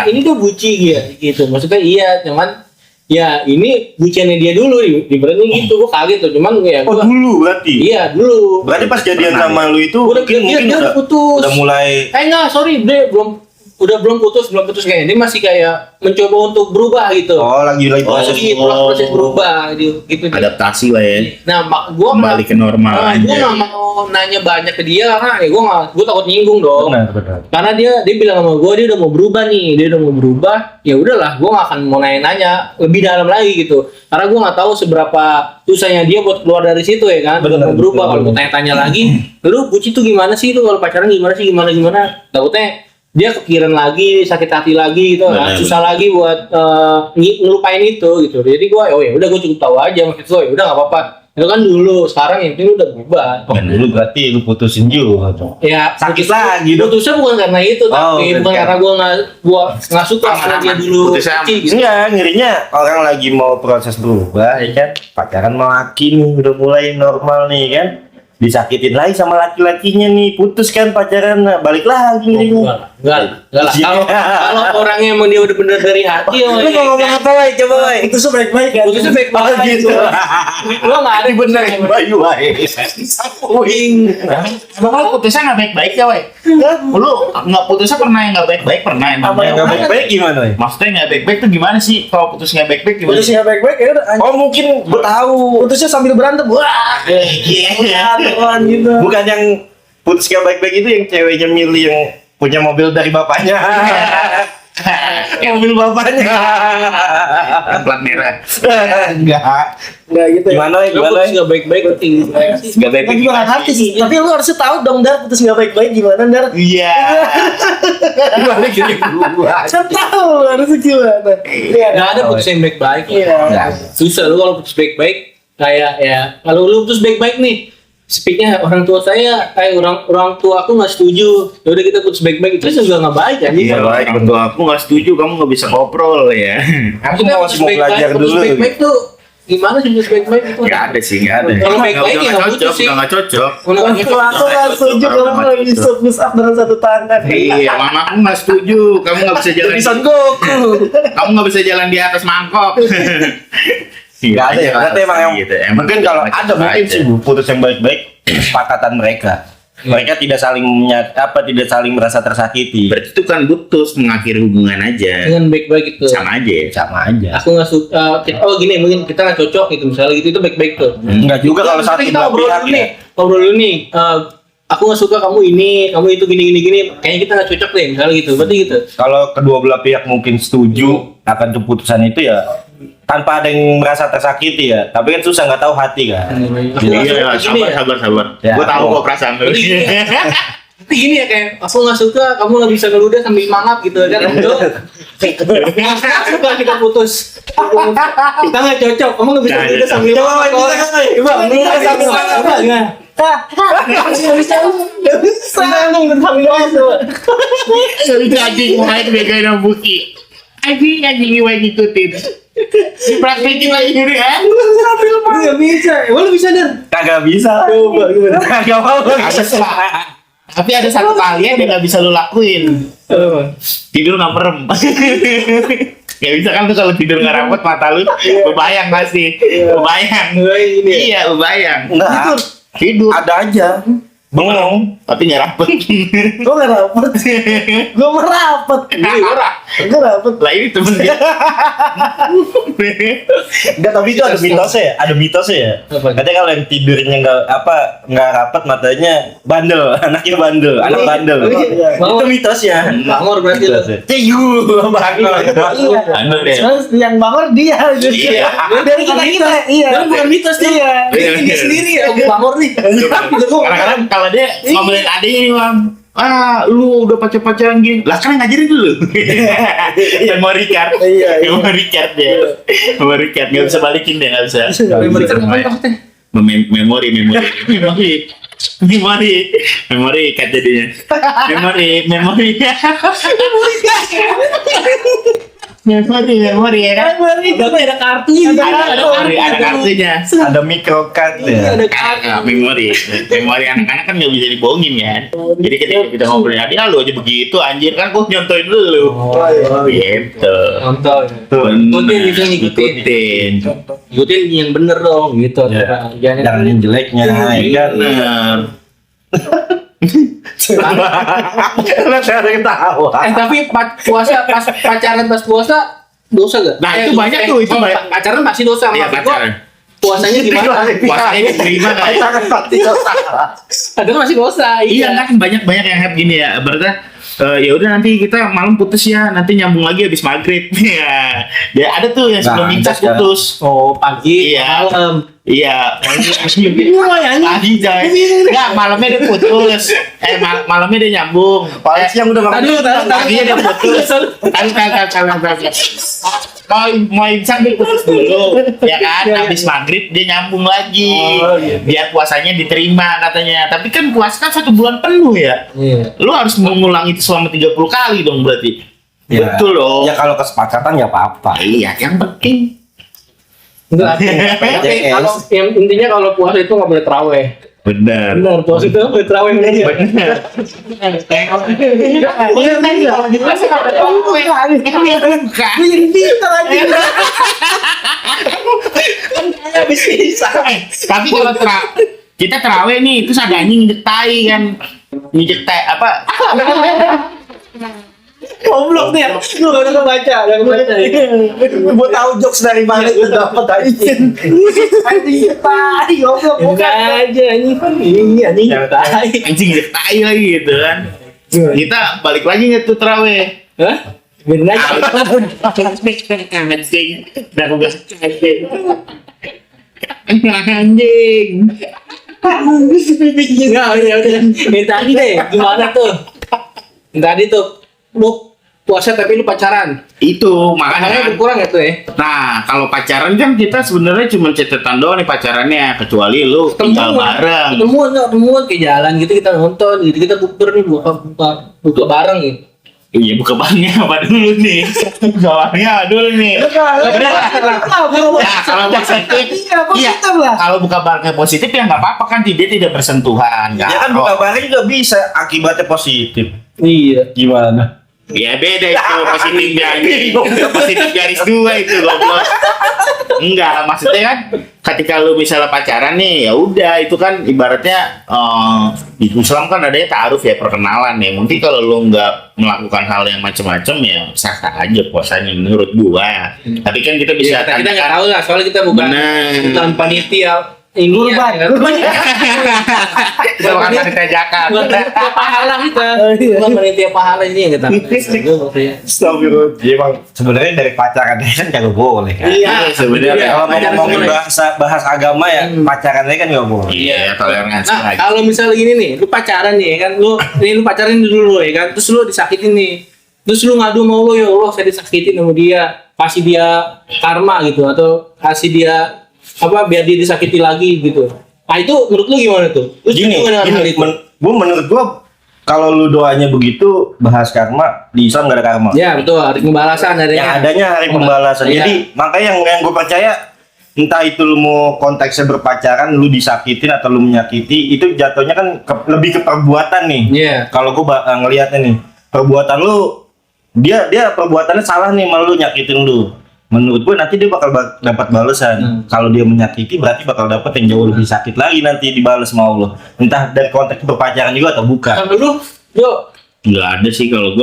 ini tuh buci gitu. Maksudnya iya, cuman ya ini buciannya dia dulu di berarti gitu. Gue kaget tuh, cuman ya Oh gue dulu berarti? iya dulu. Berarti pas jadian sama lu itu Dia udah putus. udah mulai Enggak, sorry, dia belum putus kayaknya. Dia masih kayak mencoba untuk berubah gitu. lagi Proses berubah gitu. Adaptasi lah ya. Nah, gue Kembali ke normal gue aja. nggak mau nanya banyak ke dia karena ya gue takut nyinggung dong. benar. Karena dia bilang sama gue dia udah mau berubah nih, ya udahlah, gue nggak akan mau nanya lebih dalam lagi gitu. Karena gue nggak tahu seberapa susahnya dia buat keluar dari situ ya kan, buat mau berubah. Kalau gue tanya lagi, lu buci tuh gimana sih, lu kalau pacaran gimana sih, gimana? Takutnya dia kepikiran lagi, sakit hati lagi gitu, kan. Susah lagi buat ngelupain itu gitu. Jadi gue ya udah gue cukup tahu aja maksud gue, ya udah nggak apa-apa. Itu kan dulu, sekarang yang penting lu udah berubah. Dulu berarti lu putusin juga tuh. Ya Sakit lagi dong. putusnya bukan karena itu, tapi bukan karena gue nggak suka sama dia dulu. Putusnya Gitu. Enggak, ngirinya orang lagi mau proses berubah ya kan. Pacaran sama laki nih udah mulai normal nih kan. Disakitin lagi sama laki-lakinya nih, putus kan pacaran, balik lagi ngirinya. Enggak lah. Kalau orangnya emang dia udah bener dari hati, Lu mau ngomong apa woy? Coba woy. Putusnya baik-baik kan. putusnya baik-baik gitu. Lo nggak ada Bener bayu woy. Sapuing. Emang lu putusnya nggak baik-baik ya, weh? Lu nggak putusnya pernah yang nggak baik-baik pernah emang. Apa yang nggak baik-baik gimana woy? Maksudnya nggak baik-baik tuh gimana sih? Kalau putus nggak baik-baik gimana? Putusnya baik-baik ya udah. Oh mungkin gue tahu. Putusnya sambil berantem. Wah. Iya. Tuhan gitu. Bukan yang putus gak baik-baik itu yang ceweknya milih yang punya mobil dari bapaknya. Yang mobil bapaknya. Plat merah. Enggak. Enggak gitu. Gimana woy? Lo putus nggak baik-baik tinggi. Nggak baik-baik. Gue gak ngerti sih. Tapi lu harusnya tahu dong Dar putus gak baik-baik gimana Dar. Iya. Gimana gini gua? Saya tahu harusnya gimana. Iya. Nggak ada putus yang baik-baik. Iya. Susah lu kalau putus baik-baik. Kayak ya kalau lu putus baik-baik nih. Speaknya orang tua saya, orang tua aku nggak setuju. Ya udah kita putus baik-baik, itu juga nggak baik kan? Iya, baik. Betul. Aku nggak setuju. Kamu nggak bisa koprol ya. Aku masih mau belajar putus dulu. baik-baik tuh gimana sih putus baik-baik itu? Nggak ada sih, nggak ada. Kalau baik-baik ya nggak putus sih. Udah nggak cocok. Kalau Aku gak setuju kalau lagi bisa push up dengan satu tangan. Iya, mama aku nggak setuju. Kamu nggak bisa jalan. Jadi Son Goku. Kamu nggak bisa jalan di atas mangkok. Gak ada ya, berarti emang yang gitu. mungkin kalau ada mungkin sih Bu, putus yang baik-baik kesepakatan mereka. Mereka tidak saling tidak saling merasa tersakiti. Berarti itu kan putus mengakhiri hubungan aja. dengan baik-baik itu. Sama aja. Sama aja. Aku nggak suka. Oh gini, mungkin kita nggak cocok gitu misalnya gitu itu baik-baik tuh. Enggak juga kalau Misalnya satu kita belah ngobrol pihak dulu nih, ya. ngobrol dulu nih. Aku nggak suka kamu ini, kamu itu gini. Kayaknya kita nggak cocok deh, misalnya gitu. Berarti gitu. Kalau kedua belah pihak mungkin setuju akan keputusan itu ya tanpa ada yang merasa tersakiti ya. Tapi kan susah nggak tahu hati kan. Aku nggak Iya, suka gini ya. sabar. Ya. Gue tahu kok perasaan lu. Gini ya kayak aku nggak suka, kamu nggak bisa ngeludah sambil mangap gitu kan? Itu nggak suka kita putus. Kita nggak cocok. Kamu nggak bisa ngeludah sambil mangap. Coba ngeludah sambil mangap nggak? Nggak bisa ngeludah sambil mangap. Itu anjing main begain sama Buki. Anjing gue ngikutin. Dipraktekin lagi gini kan? Nggak bisa. Emang lu bisa Dan? Kagak bisa. Coba gimana? Kagak mau. Tapi ada satu kalian yang nggak bisa lu lakuin. Tidur nggak merem. Gak bisa kan tuh kalau tidur nggak rapet mata lu bebayang pasti. Bebayang. Iya bebayang. Enggak. Tidur. Ada aja. Bengong. Tapi nggak rapet. Gue gak dapet. Gue merapet. Gue dapet. Lah ini temen dia. Enggak, tapi itu ada mitosnya ya. Ada mitosnya ya. Apa? Katanya kalau yang tidurnya nggak rapat matanya bandel, anaknya bandel, anak bandel. Itu mitosnya. Bangor berarti lu. Ciu, bangor. Anu deh. Terus yang bangor dia. Iya. Dari kita. Iya. Dia bukan mitos dia. Dia sendiri ya. Aku Bangor nih. Kadang-kadang kalau dia ngomelin adiknya nih Mam, lu udah pacar-pacaran gini. Lah kan yang ngajarin dulu. Memory card. Memory card dia. Memory card nggak bisa balikin deh, nggak bisa. Memory card apa maksudnya? Memory card jadinya. Memory ya kan? Tapi ada kartunya. Ada kartunya. Ada micro card ya. Memori anak-anak kan nggak bisa dibohongin kan. Jadi ketika kita ngobrolin adik, lu aja begitu anjir kan, gua nyontoin dulu. Gitu. Nonton. Ngikutin. Ikutin yang bener dong gitu. Jangan yang jeleknya, ya kan? Bener. Ada ketawa. Tapi puasa pas pacaran pas puasa dosa gak? Nah, itu banyak tuh, itu banyak. Pacaran pasti dosa. Iya, Maksud gua, pacaran. puasanya gimana? Puasanya diterima nggak ya? Pacaran pasti dosa. Pacaran masih dosa. Iya kan banyak yang hype gini ya. Berarti ya udah nanti kita malam putus ya, nanti nyambung lagi habis maghrib. Ya, ada tuh yang sebelum Nah, imsak ada. putus. Oh pagi, Iya. malam. Iya. Pagi coy. Enggak, malamnya dia putus. Malamnya dia nyambung. Paling siang udah Tadi Paginya dia putus. Mau imsak dia putus dulu, ya kan? Habis maghrib dia nyambung lagi. Biar puasanya diterima katanya. Tapi kan puasa kan 1 bulan penuh ya. Iya. Lu harus mengulang itu selama 30 kali dong berarti. Ya. Betul loh. Ya kalau kesepakatan ya apa-apa. Iya, yang penting. Enggak. Tapi kalau yang intinya kalau puasa itu nggak boleh terawih. Benar. Benar, puasa itu nggak boleh terawih aja. Habis bisa. Tapi kalau kita terawih nih, terus ada anjing injek tai kan. Injek tai apa? Goblok nih. Lu udah kebaca, Gue tahu jokes dari mana itu dapat anjing. tai, goblok bukan aja anjing. Iya anjing tai. Anjing injek tai lagi gitu kan. Kita balik lagi nggak tuh terawih? Hah? Bener aja. Anjing. Udah aku gak anjing. Enggak, ya udah. Ini tadi deh, gimana tuh? Yang tadi tuh lu puasa tapi lu pacaran. Itu Makanya makanya. berkurang ya tuh ya. Nah, kalau pacaran kan kita sebenarnya cuma catatan doang nih pacarannya, kecuali lu tinggal bareng. Ketemuan ke jalan gitu kita nonton gitu kita bukber nih buka bareng gitu. Iya, buka barengnya apa dulu nih? Buka barengnya dulu nih. Ya, kalau positif, iya. Kalau buka barengnya positif ya nggak apa-apa kan, dia tidak bersentuhan. Ya kan buka bareng juga bisa akibatnya positif. Iya. Gimana? Ya beda itu positifnya ini. Positif garis 2 itu goblok. Enggak, maksudnya kan ketika lu misalnya pacaran nih, ya udah itu kan ibaratnya di Islam kan adanya ta'aruf ya, perkenalan ya. Mungkin kalau lu nggak melakukan hal yang macam-macam ya sah-sah aja puasanya menurut gua. Tapi kan kita bisa Kita nggak tahu lah soalnya kita bukan Benar. bukan panitia ini Kurban. ya, Kita makan panitia Jakarta. bukan panitia pahala kita. Bukan panitia pahala ini yang kita. Astagfirullah. Emang sebenarnya dari pacaran kan kagak boleh kan. Iya, sebenarnya. Kalau ngomongin bahas agama ya pacarannya kan nggak boleh. Iya, toleransi Nah, lagi. kalau misalnya gini nih, lu pacaran nih kan, lu pacaran dulu ya kan, terus lu disakitin nih. Terus lu ngadu mau lu, ya Allah saya disakitin sama dia, kasih dia karma gitu atau kasih dia apa biar dia disakiti lagi gitu. Nah itu menurut lu gimana tuh? Lu Gini, setuju nggak dengan hal itu? menurut gua kalau lu doanya begitu bahas karma di Islam nggak ada karma. Ya betul, hari pembalasan adanya. Yang adanya hari pembalasan. Iya. Jadi makanya yang gue percaya entah itu lu mau konteksnya berpacaran, lu disakitin atau lu menyakiti, itu jatuhnya kan lebih ke perbuatan nih. Iya. Kalau gue ngelihatnya nih, perbuatan lu dia perbuatannya salah nih, malu nyakitin lu. Menurut gue nanti dia bakal dapat balasan. Kalau dia menyakiti berarti bakal dapat yang jauh lebih sakit lagi nanti dibalas sama Allah. Entah dari konteks berpacaran juga atau bukan. Kalau lu, yuk. Nggak ada sih kalau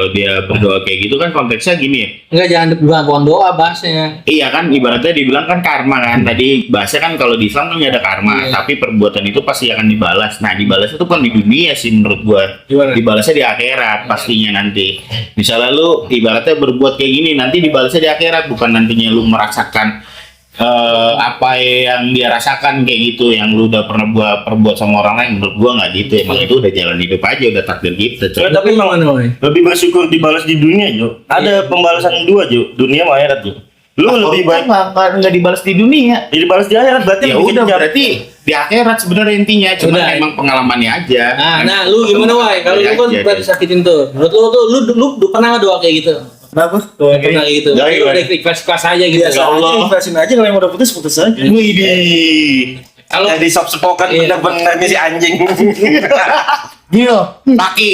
dia berdoa kayak gitu kan konteksnya gini ya. Enggak, bukan doa bahasnya. Iya kan ibaratnya dibilang kan karma kan. Tadi bahasnya kan kalau di Islam kan nggak ada karma, tapi perbuatan itu pasti akan dibalas. Nah, dibalas itu kan di dunia sih menurut gua. Gimana? Dibalasnya di akhirat pastinya nanti. Misalnya lu ibaratnya berbuat kayak gini, nanti dibalasnya di akhirat, bukan nantinya lu merasakan apa yang dia rasakan kayak gitu, yang lu udah pernah perbuat sama orang lain. Menurut gua nggak gitu, emang itu udah jalan hidup aja, udah takdir kita. Coy. Tapi Gimana, Woy? lebih bersyukur dibalas di dunia, Jo. Ada pembalasan dua, Jo. Dunia sama akhirat, Jo. Lu lebih baik nggak dibalas di dunia. jadi balas di akhirat berarti Ya bikin udah jalan. berarti di akhirat sebenarnya intinya, cuma Udah. emang pengalamannya aja. Nah, lu gimana, Wai? Kalau lu kan Aja pernah deh. disakitin tuh. Menurut lu tuh, lu pernah nggak doa kayak gitu? Kenapa? Pernah kayak gitu. Doa Lu gimana? udah ikhlas aja gitu. Biasa aja, ikhlasin aja kalau yang udah putus aja. Widih. Kalau Jadi soft spoken Iya. bener-bener nih si anjing. Gila. Paki.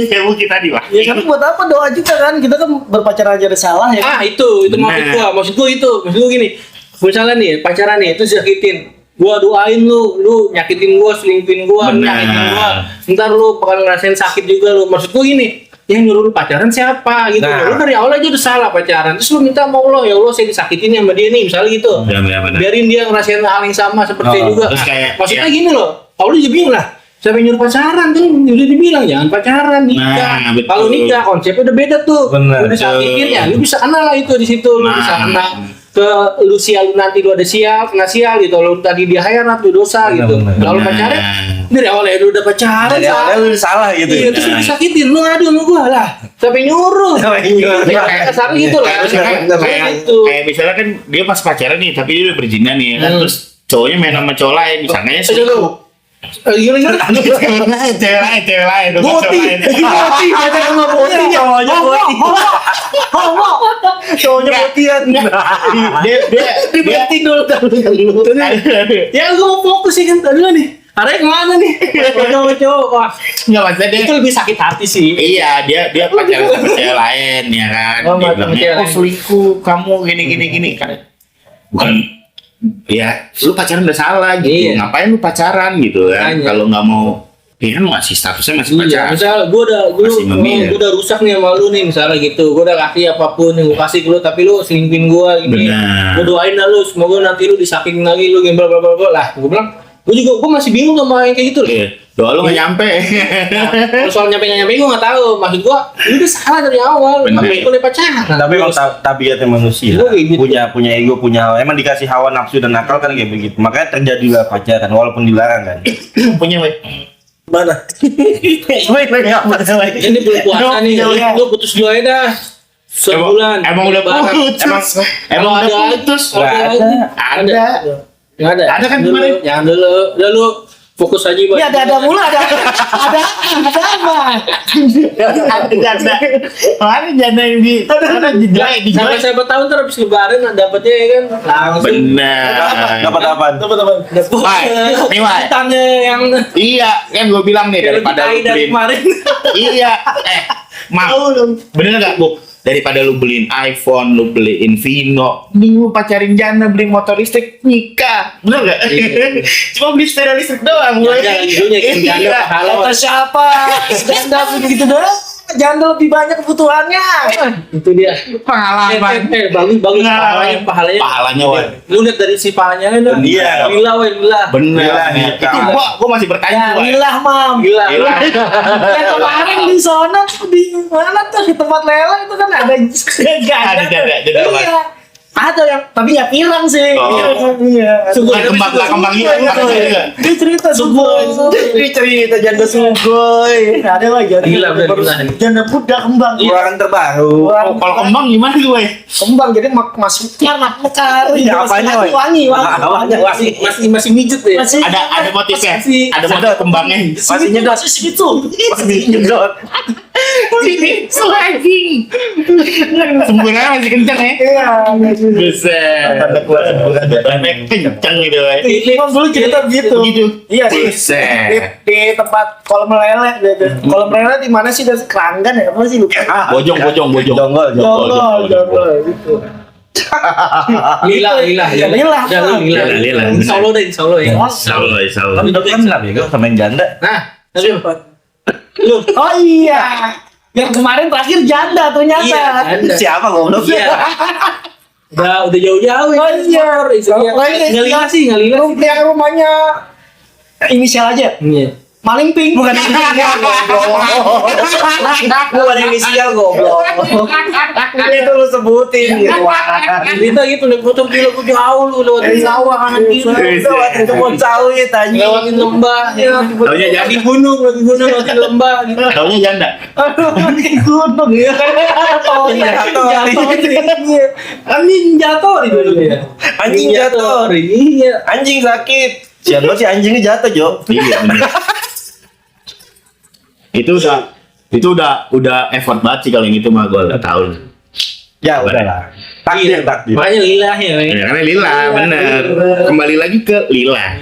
Kayak mungkin tadi lah. Ya kan buat apa doa juga kan? Kita kan berpacaran aja ada salah ya. itu Benar. maksud gua itu gini. Misalnya nih pacaran nih, itu sakitin. Gua doain lu nyakitin gua, selingkuhin gua, Benar. nyakitin gua. Ntar lu bakal ngerasain sakit juga lu. Maksud gua gini, yang nyuruh lu pacaran siapa gitu. Nah. Lu dari awal aja udah salah pacaran. Terus lu minta sama Allah, ya Allah saya disakitin sama dia nih, misalnya gitu. Benar. Biarin dia ngerasain hal yang sama seperti saya juga. Terus kayak- Maksudnya ya. gini loh, Allah juga bilang lah, siapa yang nyuruh pacaran tuh udah dibilang jangan pacaran, nikah. Nah, betul. Kalau nikah konsepnya udah beda tuh. Benar. Lu disakitin ya, lu bisa kena lah itu di situ, lu Nah. bisa kena ke lu sial, lu nanti lu ada sial, kena sial gitu. Lu tadi dia khairat lu dosa Benar, gitu. benar. Kalau Benar. pacaran dari awal ya lu udah pacaran. Dari salah. awalnya lu salah gitu. Iya, terus lu disakitin, lu ngadu sama gua lah. Siapa yang nyuruh? Siapa yang nyuruh? Ya, kayak kasar gitu lah. Kayak misalnya kan dia pas pacaran nih, tapi dia udah berzina nih ya kan. Terus cowoknya main sama cowok lain, disangkanya selingkuh. Gimana? Cewek lain. Boti, boti, pacaran sama boti. Cowoknya boti. Cowoknya botian. Dia Tidur dulu. Ya gua mau fokus sih kan tadi nih. Arahnya kemana nih? Cowok-cowok. Wah, nggak maksudnya dia. itu lebih sakit hati sih. Iya, dia pacaran sama cewek lain ya kan. Oh, Dia sama bilangnya, cewek oh lain. selingkuh, kamu gini kan. Bukan, ya lu pacaran udah salah gitu. Iya. Ngapain lu pacaran gitu kan? Makanya. Kalau nggak mau, ya kan masih statusnya masih Iya, pacaran. misal gue Masih memilih. udah rusak nih sama lu nih misalnya gitu. Gue udah kasih apapun yang gue kasih ke lu, tapi lu selingkuhin gue gini. Benar. Gue doain dah lu, semoga nanti lu disakitin lagi lu gini bla bla bla bla. Lah, gue bilang, gue masih bingung sama yang kayak gitu. Iya. Doa lu nggak nyampe. Kalau soal nyampe gue nggak tahu. Maksud gue, lu udah salah dari awal. Benar. Tapi boleh pacaran. Tapi emang tabiatnya manusia Gua kayak gitu. punya ego, punya hawa. Emang dikasih hawa nafsu dan akal kan kayak begitu. Makanya terjadilah pacaran walaupun dilarang kan. Punya weh. Mana? Ini belum puasa nih. Lu putus dulu aja dah. Sebulan. Emang udah Lebaran. putus. Emang Kalau udah ada putus. Kalau ada lagi. Ada. Nggak ada. Ada kan Dulu, kemarin? Jangan dulu. Udah lu fokus aja buat. Ini ada mulu ada apa? Ada janda. Mana janda yang di Sampai siapa tahu ntar habis lebaran dapetnya ya kan langsung. Benar. Dapat apaan? Teman-teman. Wah, nih Wah. Tanya yang Iya, kan gue bilang nih lebih daripada tai lu dari beliin. kemarin. Iya, bener nggak Bu? Daripada lu beliin iPhone, lu beliin Vino, mending lu pacarin janda, beli motor listrik, nikah, bener nggak? Iya. Cuma beli sepeda listrik doang, gue. Janda lagi dulu nyakitin janda, pahala. Kata siapa? Janda begitu doang. janda lebih banyak kebutuhannya. Itu dia. Pengalaman. Bagus Pengalaman. pahalanya. Wan. Lu lihat dari si pahanya kan. Iya. Lila. Bener. Iya, Itu gua masih bertanya Wan. Gila, Mam. Gila. Yang kemarin di sana tuh di mana tuh di tempat lelang itu kan ada Ada. Iya. Ada yang tapi nggak pirang sih. Oh. Iya. Bukan kembang Iya, iya. Dia cerita sugoi. Ini cerita janda sugoi. Ada lagi. Gila, bener. Janda muda kembang. Keluaran terbaru. Oh, kalau kembang gimana gue? Kembang jadi masuk mekar. Iya, apanya, woy? Wangi. Masih mijet ya. Masih Ada motifnya. masih- Ada motif kembangnya. Masih nyedot. Masih segitu. Masih nyedot. Ini anjing. Semburannya masih kencang ya. Iya. Buset. Tanda kuat semburan. Kencang gitu ya. Imam dulu cerita gitu. Gitu. Iya di, Buset. di tempat kolam lele. Kolam lele di mana sih? Dari Keranggan ya? Apa sih lupa? Bojong. Jonggol. Jonggol gitu. Lila. Ya, Lila. Udah lu Lila. Insya Allah ya. Insya Allah. Tapi kan nggak bego sama yang janda. Nah, lu. Oh iya. Yang kemarin terakhir janda ternyata. Iya, janda. Siapa goblok? Iya. Udah jauh-jauh ya. Oh iya. Ngelila sih. Yang rumahnya inisial aja. Iya. Maling pink. Bukan inisial goblok. Bukan inisial goblok. Itu lu sebutin gitu. Cerita gitu naik motor gila gue jauh lu lewatin sawah kanan kiri. Lewatin kebun sawit anjing. Lewatin lembah. Taunya jadi. Di gunung lewatin lembah gitu. Taunya janda. Di gunung ya. Anjing jatuh di dulu ya. Anjing jatuh. Iya. Anjing sakit. Siapa sih anjingnya jatuh, Jo? Iya bener. Itu udah effort banget sih kalau yang itu mah gue udah tahu. Ya udahlah. Takdir. Makanya lila ya. Ya, karena lila bener. Kembali lagi ke lila.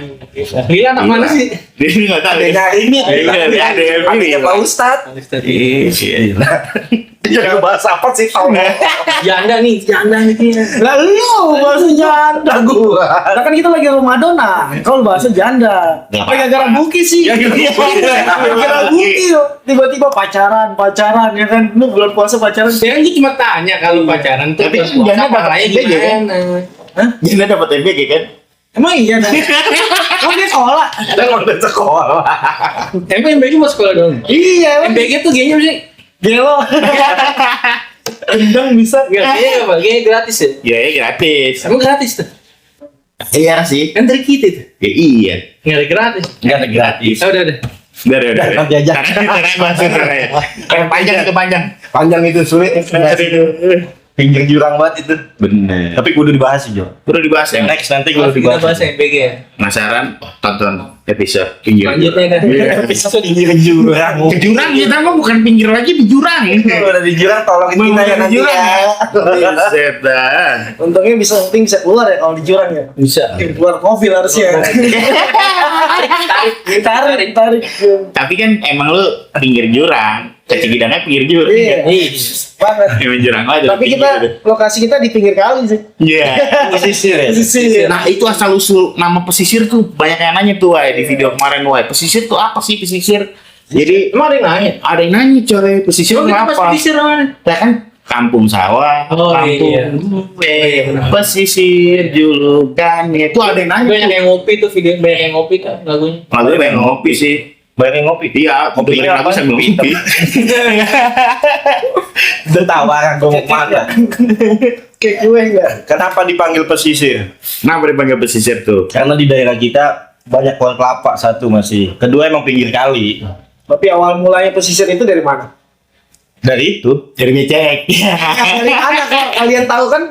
Lila anak mana sih? Dia nggak tahu. Adanya ini. Iya, ada yang Adanya Pak Ustadz. Iya. Jangan bahas apa sih tau. Janda nih Lah lu bahasa janda. Gua. Nah kan kita lagi Ramadan nah. Kalau bahasa janda. Nggak Apa gara-gara Buki sih? Gara-gara Buki tiba-tiba pacaran ya kan. Lu bulan puasa pacaran. Saya cuma tanya kalau pacaran tuh Tapi pas puasa janda dapat pahalanya MBG kan? gimana? Janda dapat MBG kan? Emang iya dah. Kamu dia sekolah. Dan udah sekolah. Emang MBG mau sekolah dong? Iya. MBG tuh gayanya sih? Gelo. Gendang bisa. Gayanya apa? Gayanya gratis ya? Ya gratis. Emang gratis tuh? Iya sih. Kan dari kita tuh? Ya, iya. Nggak ada gratis. Enggak ada gratis. Udah. Udah. Jangan jajak. Panjang. Panjang itu sulit. Pinggir jurang banget itu. Bener. Tapi kudu dibahas sih, Jo. Udah dibahas ya. Next nanti Kita kudu dibahas. bahas MBG ya. Penasaran? Tonton episode pinggir. Lanjutnya kan. Episode pinggir jurang. Ke jurang kita mah bukan pinggir lagi di jurang. Kalau udah di jurang tolongin kita ya nanti ya. Buset dah. Untungnya penting bisa keluar ya kalau di jurang ya. Bisa. Keluar mobil harusnya. Tarik. Tapi kan emang lu pinggir jurang. Cikidangnya pinggir jurang. Iya. Banget. Emang jurang aja. Tapi kita lokasi kita di pinggir kali sih. Iya. Pesisir ya. Sisi. Nah itu asal usul nama pesisir tuh banyak yang nanya tuh Wai, di video kemarin Wai. Pesisir tuh apa sih pesisir? Jadi Emang ada yang nanya? ada yang nanya coy pesisir Emang tuh kita pas apa? pesisir mana? Ya kan kampung sawah, Oh, kampung iya. gue, benar. pesisir julukannya itu ada yang nanya. Banyak yang ngopi tuh video, banyak yang ngopi kan lagunya. Lalu pengen ngopi sih. Banyak ngopi. Iya, Kopinya dengerin lagu apa? sambil ngopi. Udah tahu orang gue mau kemana. Kayak gue enggak. Kenapa dipanggil pesisir? Nah, dipanggil pesisir tuh. Karena di daerah kita banyak pohon kelapa satu masih. Kedua emang pinggir kali. Tapi awal mulanya pesisir itu dari mana? Dari itu. Dari becek. Dari mana kalau kalian tahu kan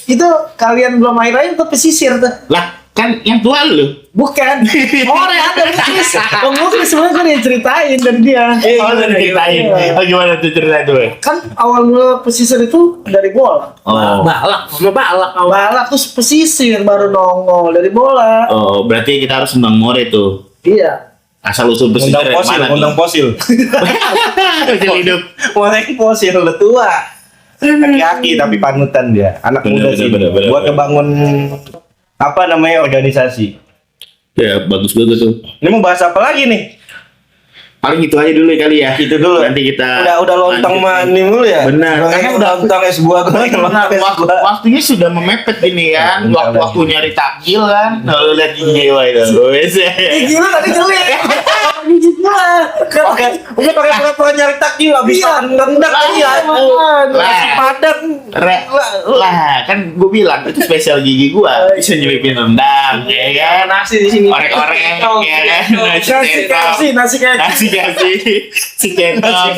itu kalian belum main aja itu pesisir tuh. Lah, kan yang tua lu. Bukan. Orang ada Muklis. Bang Muklis sebenarnya kan yang ceritain dari dia. Oh, udah diceritain. Oh, gimana tuh cerita tuh? Kan awal mula pesisir itu dari bola. Oh. Balak, sama balak. Balak terus pesisir baru nongol dari bola. Oh, berarti kita harus undang More tuh. Iya. Asal usul pesisir Undang dari fosil, mana undang tuh? fosil. Fosil hidup. Orang fosil udah tua. Kaki tapi panutan dia. Anak Bener, muda bener, sih. bener, bener, Buat bener. ngebangun apa namanya organisasi. Ya, bagus banget tuh. Ini mau bahas apa lagi nih? paling itu aja dulu kali ya. Itu dulu. Nanti kita Udah lontong mani mulu ya. Benar. Karena udah lontong S2 benar, waktunya sudah memepet ini kan. Waktu nyari takjil kan. Lalu lihat gigi itu. Wes. Gila tadi jelek. Gigi gua. Udah pakai pura-pura nyari takjil habis rendang tadi ya. Nasi padang. Lah, kan gue bilang itu spesial gigi gua. Bisa nyelipin rendang, ya kan. Nasi di sini. Orek-orek, ya kan. Nasi Nasi si cendol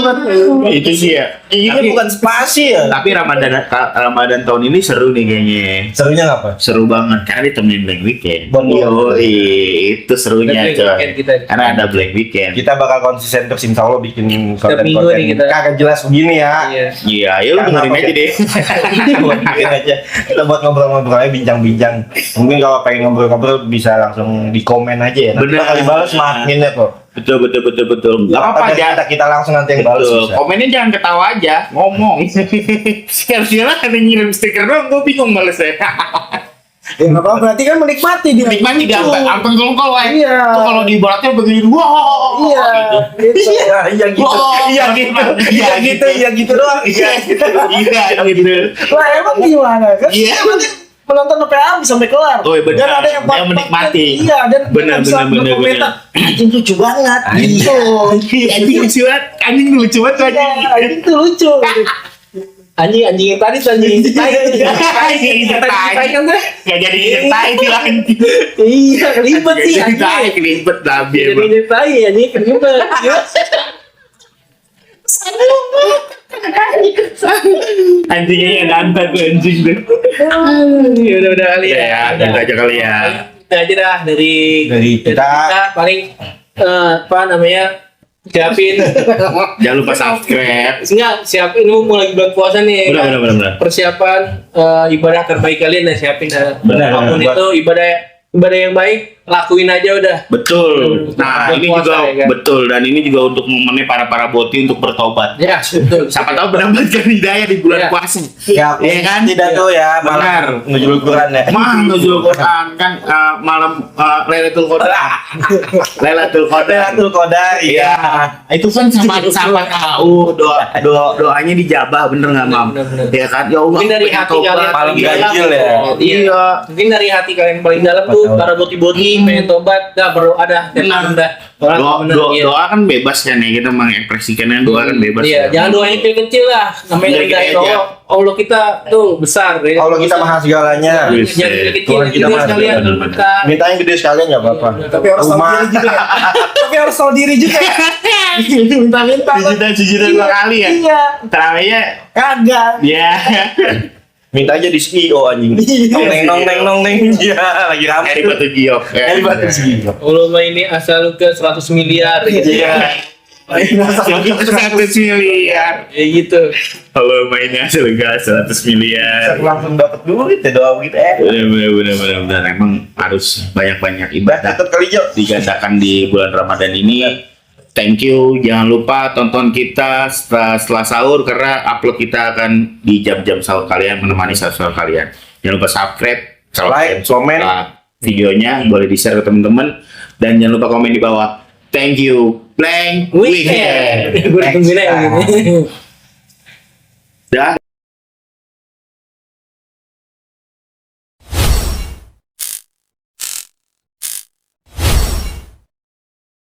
kan. Itu sih ya. Ini bukan spasi ya. Tapi Ramadan tahun ini seru nih kayaknya. Serunya apa? Seru banget karena ditemenin Black Weekend. Bener. Itu serunya Black coy. Weekend kita. Karena ada Black Weekend. Kita bakal konsisten terus insya Allah bikin minggu nih konten-konten kita. kagak jelas begini ya. Iya. Iya, ya lu dengerin aja deh. Dengerin aja. Kita buat ngobrol-ngobrol aja, bincang-bincang. Mungkin kalau pengen ngobrol-ngobrol bisa langsung di komen aja ya. Nanti Bener. bakal dibalas makin ya kok. Betul. Gak apa-apa aja. Kita langsung nanti yang balas. Betul. bisa. Komennya jangan ketawa aja, ngomong. Sekarang ada yang ngirim stiker doang, gue bingung balesnya. Ya nggak apa-apa, berarti kan menikmati dia. Nikmati dia Lucu. sampai ngolong lah. Iya. Tuh kalau di ibaratnya begini, wah. Iya. Gitu. Iya gitu. Wow. Iya gitu doang. Iya gitu. Lah emang gimana kan? Iya. Menonton sampai habis sampai kelar. Oh, iya, benar. Dan ada yang Yang menikmati. Iya, dan Benar, bisa benar. berkomentar, anjing lucu banget. Gitu. Anjing lucu banget, anjing lucu banget tuh Iya, anjing. anjing itu lucu. Anjing yang tadi tuh anjing. Tai kan tuh. Gak jadi tai dia anjing. Iya, kelibet sih Jadi tai anjing. kelibet tapi Jadi emang. ini tai anjing kelibet. Anjingnya yang nantang tuh anjing tuh. Ya udah kali ya. Ya, gitu aja kali ya. Itu aja dah dari kita. paling apa namanya? Siapin. Jangan lupa subscribe. Enggak, siapin lu mau lagi bulan puasa nih. Benar. Persiapan ibadah terbaik kalian ya siapin dah. Benar, Apapun benar. itu ibadah yang baik lakuin aja udah. Betul. Nah, Bulan ini puasa, juga ya kan? betul dan ini juga untuk momennya para boti untuk bertobat. Ya, betul. Siapa tahu mendapatkan hidayah di bulan Ya. puasa. Ya, Iya kan? Tidak tuh ya. Benar. Malam nujul Quran ya. Nuzul Quran kan malam Lailatul Qadar. Lailatul Qadar. Lailatul Qadar. Iya. Itu kan sama tahu doanya dijabah bener nggak mam? Bener. Ya kan ya Allah. Mungkin dari pengen hati tobat. kalian paling paling dalam. ganjil ya. Iya. Mungkin dari hati kalian paling dalam tuh para boti-boti pengen tobat, dah berdoa dah. Benar. Dah. Iya. Doa kan bebas kan ya kita mengekspresikannya doa kan bebas. Iya, ya. jangan doanya kecil-kecil lah. Namanya Gede-gede rendahin aja. Allah. Allah kita tuh besar. Ya. Allah kita maha segalanya. Yes. Jangan kecil-kecil Tuhan kita gitu maha sekalian. benar-benar. Kita Minta yang gede sekalian nggak apa-apa. Tapi harus tahu Rumah. diri juga. Tapi harus tahu diri juga. Minta-minta. Sujudan dua kali ya. Iya. Terawihnya Kagak. ya. Minta aja di CEO anjing. Nong neng. Iya, lagi rame. Dari batu giok. Dari batu CEO. Allah mah ini asal ke 100 miliar gitu. Iya. 100 miliar. Ya gitu. Kalau mainnya asal gas 100 miliar. Langsung dapat duit ya doa gitu Benar. Emang harus banyak-banyak ibadah Tetap kali Jo. digandakan di bulan Ramadan ini. Thank you. Jangan lupa tonton kita setelah sahur karena upload kita akan di jam-jam sahur kalian menemani sahur kalian. Jangan lupa subscribe, Like, komen. videonya boleh di-share ke teman-teman dan jangan lupa komen di bawah. Thank you. Blank Weekend. Gue tungguin aja. Dah.